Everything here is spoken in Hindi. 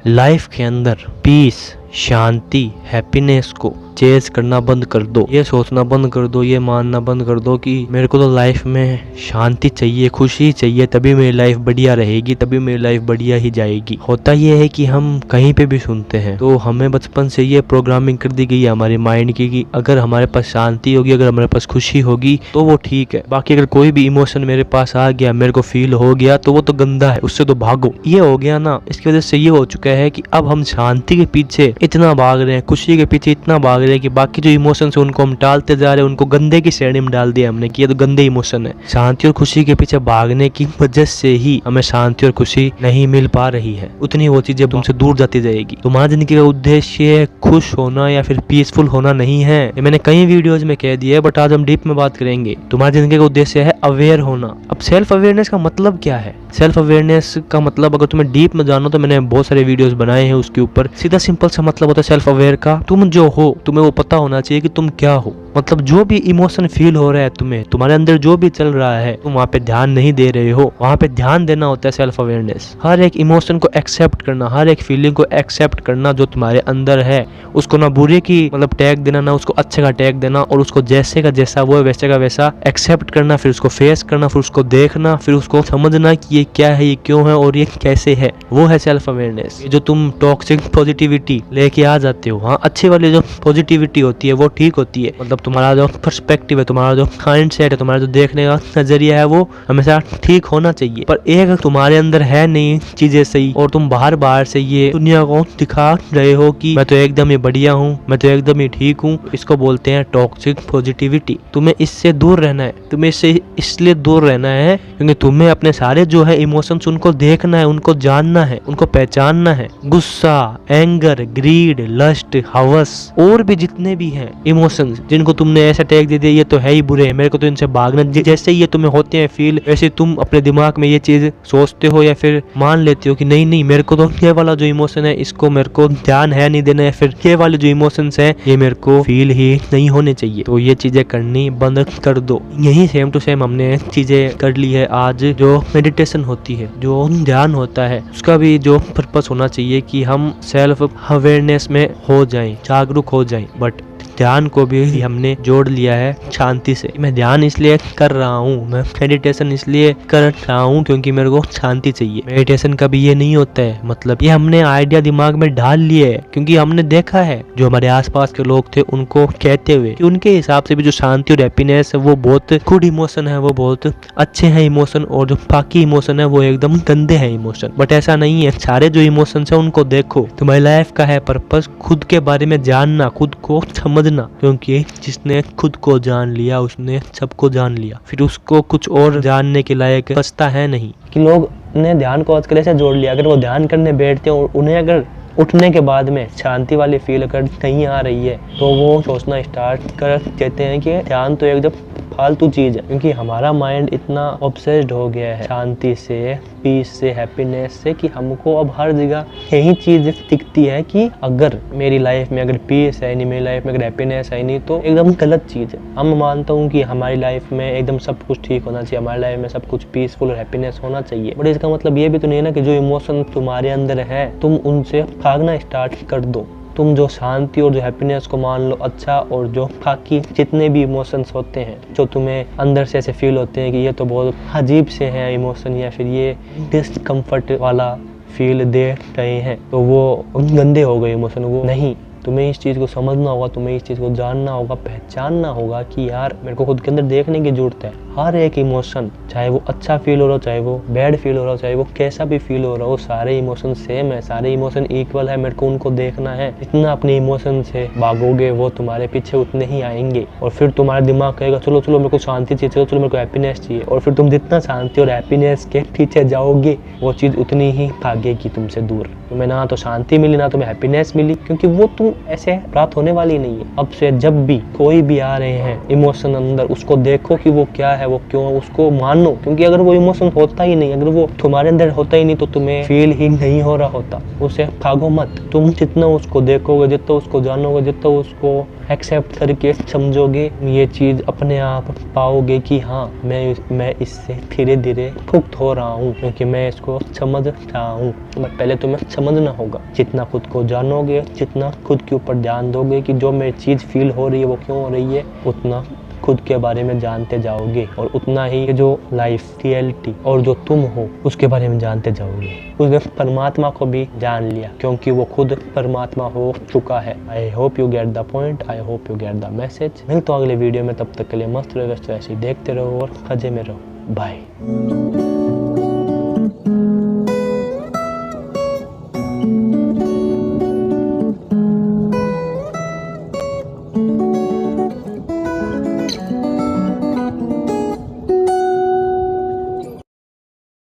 लाइफ के अंदर पीस, शांति, हैप्पीनेस को चेज करना बंद कर दो। ये सोचना बंद कर दो, ये मानना बंद कर दो कि मेरे को तो लाइफ में शांति चाहिए, खुशी चाहिए, तभी मेरी लाइफ बढ़िया रहेगी, तभी मेरी लाइफ बढ़िया ही जाएगी। होता ये है कि हम कहीं पे भी सुनते हैं तो हमें बचपन से ये प्रोग्रामिंग कर दी गई है हमारे माइंड की कि अगर हमारे पास शांति होगी, अगर हमारे पास खुशी होगी तो वो ठीक है। बाकी अगर कोई भी इमोशन मेरे पास आ गया, मेरे को फील हो गया तो वो तो गंदा है, उससे तो भागो। ये हो गया ना, इसकी वजह से ये हो चुका है कि अब हम शांति के पीछे इतना भाग रहे हैं, खुशी के पीछे इतना भाग रहे हैं कि बाकी जो इमोशंस है उनको हम टालते जा रहे हैं, उनको गंदे की श्रेणी में डाल दिया हमने कि ये तो गंदे इमोशन है। शांति और खुशी के पीछे भागने की वजह से ही हमें शांति और खुशी नहीं मिल पा रही है, उतनी वो चीजें तुमसे दूर जाती जाएगी। तुम्हारी जिंदगी का उद्देश्य खुश होना या फिर पीसफुल होना नहीं है, ये मैंने कई वीडियोज में कह दिया है, बट आज हम डीप में बात करेंगे। तुम्हारी जिंदगी का उद्देश्य है अवेयर होना। अब सेल्फ अवेयरनेस का मतलब क्या है? सेल्फ अवेयरनेस का मतलब अगर तुम्हें डीप में जानो तो मैंने बहुत सारे वीडियोस बनाए हैं उसके ऊपर। सीधा सिंपल सा मतलब होता है सेल्फ अवेयर का, तुम जो हो तुम्हें वो पता होना चाहिए कि तुम क्या हो। मतलब जो भी इमोशन फील हो रहा है तुम्हें, तुम्हारे अंदर जो भी चल रहा है, तुम वहाँ पे ध्यान नहीं दे रहे हो, वहाँ पे ध्यान देना होता है सेल्फ अवेयरनेस। हर एक इमोशन को एक्सेप्ट करना, हर एक फीलिंग को एक्सेप्ट करना जो तुम्हारे अंदर है, उसको ना बुरे की मतलब टैग देना, ना उसको अच्छे का टैग देना, और उसको जैसे का जैसा वो है वैसे का वैसा एक्सेप्ट करना, फिर उसको फेस करना, फिर उसको देखना, फिर उसको समझना कि ये क्या है, ये क्यों है और ये कैसे है, वो है सेल्फ अवेयरनेस। जो तुम टॉक्सिक पॉजिटिविटी लेके आ जाते हो, हाँ अच्छी वाली जो पॉजिटिविटी होती है वो ठीक होती है, मतलब तुम्हारा जो पर्सपेक्टिव है, तुम्हारा जो माइंडसेट है, तुम्हारा जो देखने का नजरिया है वो हमेशा ठीक होना चाहिए। पर एक तुम्हारे अंदर है नहीं चीजें सही और तुम बाहर बाहर से ये दुनिया को दिखा रहे हो कि मैं तो एकदम ही बढ़िया हूँ, मैं तो एकदम ही ठीक हूँ, इसको बोलते हैं टॉक्सिक पॉजिटिविटी। तुम्हें इससे दूर रहना है, तुम्हें इससे इसलिए दूर रहना है क्योंकि तुम्हें अपने सारे जो है इमोशंस उनको देखना है, उनको जानना है, उनको पहचानना है। गुस्सा, एंगर, ग्रीड, लस्ट, हवस और भी जितने भी हैं इमोशंस जिनको तुमने ऐसा टैग दे दिया ये तो है ही बुरे हैं, मेरे को तो इनसे भागना, जैसे ये तुम्हें होते हैं फील, वैसे तुम अपने दिमाग में ये चीज सोचते हो या फिर मान लेते हो कि नहीं नहीं मेरे को तो ये वाला जो इमोशन है इसको मेरे को ध्यान है नहीं देना है, फिर ये वाले जो इमोशंस है ये मेरे को फील ही नहीं होने चाहिए। तो ये चीजें करनी बंद कर दो। यही सेम टू सेम हमने चीजें कर ली है। आज जो मेडिटेशन होती है, जो ध्यान होता है, उसका भी जो पर्पस होना चाहिए कि हम सेल्फ अवेयरनेस में हो जाएं, जागरूक हो जाएं। बट ध्यान को भी हमने जोड़ लिया है शांति से। मैं ध्यान इसलिए कर रहा हूँ, मैं मेडिटेशन इसलिए कर रहा हूँ क्योंकि मेरे को शांति चाहिए। मेडिटेशन का भी ये नहीं होता है, मतलब ये हमने आइडिया दिमाग में डाल लिए है क्योंकि हमने देखा है जो हमारे आसपास के लोग थे उनको कहते हुए कि उनके हिसाब से भी जो शांति और हैप्पीनेस है वो बहुत गुड इमोशन है, वो बहुत अच्छे हैं इमोशन, और जो बाकी इमोशन है वो एकदम गंदे हैं इमोशन। बट ऐसा नहीं है, सारे जो इमोशन है उनको देखो। तुम्हारी लाइफ का है पर्पस खुद के बारे में जानना, खुद को समझना, क्योंकि जिसने खुद को जान लिया उसने सबको जान लिया, फिर उसको कुछ और जानने के लायक बचता है नहीं। कि लोग ने ध्यान को आजकल ऐसे जोड़ लिया, अगर वो ध्यान करने बैठते हैं और उन्हें अगर उठने के बाद में शांति वाली फील अगर नहीं आ रही है तो वो सोचना स्टार्ट कर देते हैं कि ध्यान तो एकदम फालतू चीज है, क्योंकि हमारा माइंड इतना ऑब्सेस्ड हो गया है शांति से, पीस से, हैप्पीनेस से, कि हमको अब हर जगह यही चीज दिखती है कि अगर मेरी लाइफ में अगर पीस है नहीं, मेरी लाइफ में अगर हैप्पीनेस है नहीं तो एकदम गलत चीज है। हम मानता हूँ कि हमारी लाइफ में एकदम सब कुछ ठीक होना चाहिए, हमारी लाइफ में सब कुछ पीसफुल और हैप्पीनेस होना चाहिए, बट इसका मतलब ये भी तो नहीं है ना कि जो इमोशन तुम्हारे अंदर है तुम उनसे भागना स्टार्ट कर दो। तुम जो शांति और जो हैप्पीनेस को मान लो अच्छा, और जो बाकी जितने भी इमोशंस होते हैं जो तुम्हें अंदर से ऐसे फील होते हैं कि ये तो बहुत अजीब से हैं इमोशन या फिर ये डिस्कम्फर्ट वाला फील दे रहे हैं, तो वो गंदे हो गए इमोशन। वो नहीं, तुम्हें इस चीज़ को समझना होगा, तुम्हें इस चीज़ को जानना होगा, पहचानना होगा कि यार मेरे को खुद के अंदर देखने की जरूरत है। हर एक इमोशन, चाहे वो अच्छा फील हो रहा हो, चाहे वो बैड फील हो रहा हो, चाहे वो कैसा भी फील हो रहा हो, सारे इमोशन सेम है, सारे इमोशन इक्वल है, मेरे को उनको देखना है। जितना अपने इमोशन से भागोगे वो तुम्हारे पीछे उतने ही आएंगे, और फिर तुम्हारा दिमाग कहेगा चलो चलो मेरे को शांति चाहिए, चलो चलो मेरे को हैप्पीनेस चाहिए, और फिर तुम जितना शांति और हैप्पीनेस के पीछे जाओगे वो चीज़ उतनी ही भागेगी तुमसे दूर। तुम्हें ना तो शांति मिली ना तुम्हें हैप्पीनेस मिली, क्योंकि वो तुम ऐसे प्राप्त होने वाली नहीं है। अब से जब भी कोई भी आ रहे हैं इमोशन अंदर, उसको देखो कि वो क्या है, वो क्यों है, उसको मानो, क्योंकि अगर वो इमोशन होता ही नहीं, अगर वो तुम्हारे अंदर होता ही नहीं तो तुम्हें फील ही नहीं हो रहा होता, उसे भागो मत। तुम जितना उसको देखोगे, जितना उसको जानोगे, जितना उसको एक्सेप्ट करके समझोगे, ये चीज़ अपने आप पाओगे कि हाँ मैं इससे धीरे धीरे मुक्त हो रहा हूँ, क्योंकि मैं इसको समझ रहा हूँ। बट पहले तुम्हें समझना होगा। जितना खुद को जानोगे, जितना खुद के ऊपर ध्यान दोगे कि जो मेरी चीज़ फील हो रही है वो क्यों हो रही है, उतना खुद के बारे में जानते जाओगे और उतना ही जो लाइफ रियलिटी और जो तुम हो उसके बारे में जानते जाओगे। उसने परमात्मा को भी जान लिया, क्योंकि वो खुद परमात्मा हो चुका है। I hope you get the point, I hope you get the message. मिलता हूँ अगले वीडियो में, तब तक के लिए मस्त रहो, ऐसे ही देखते रहो और मजे में रहो। बाय।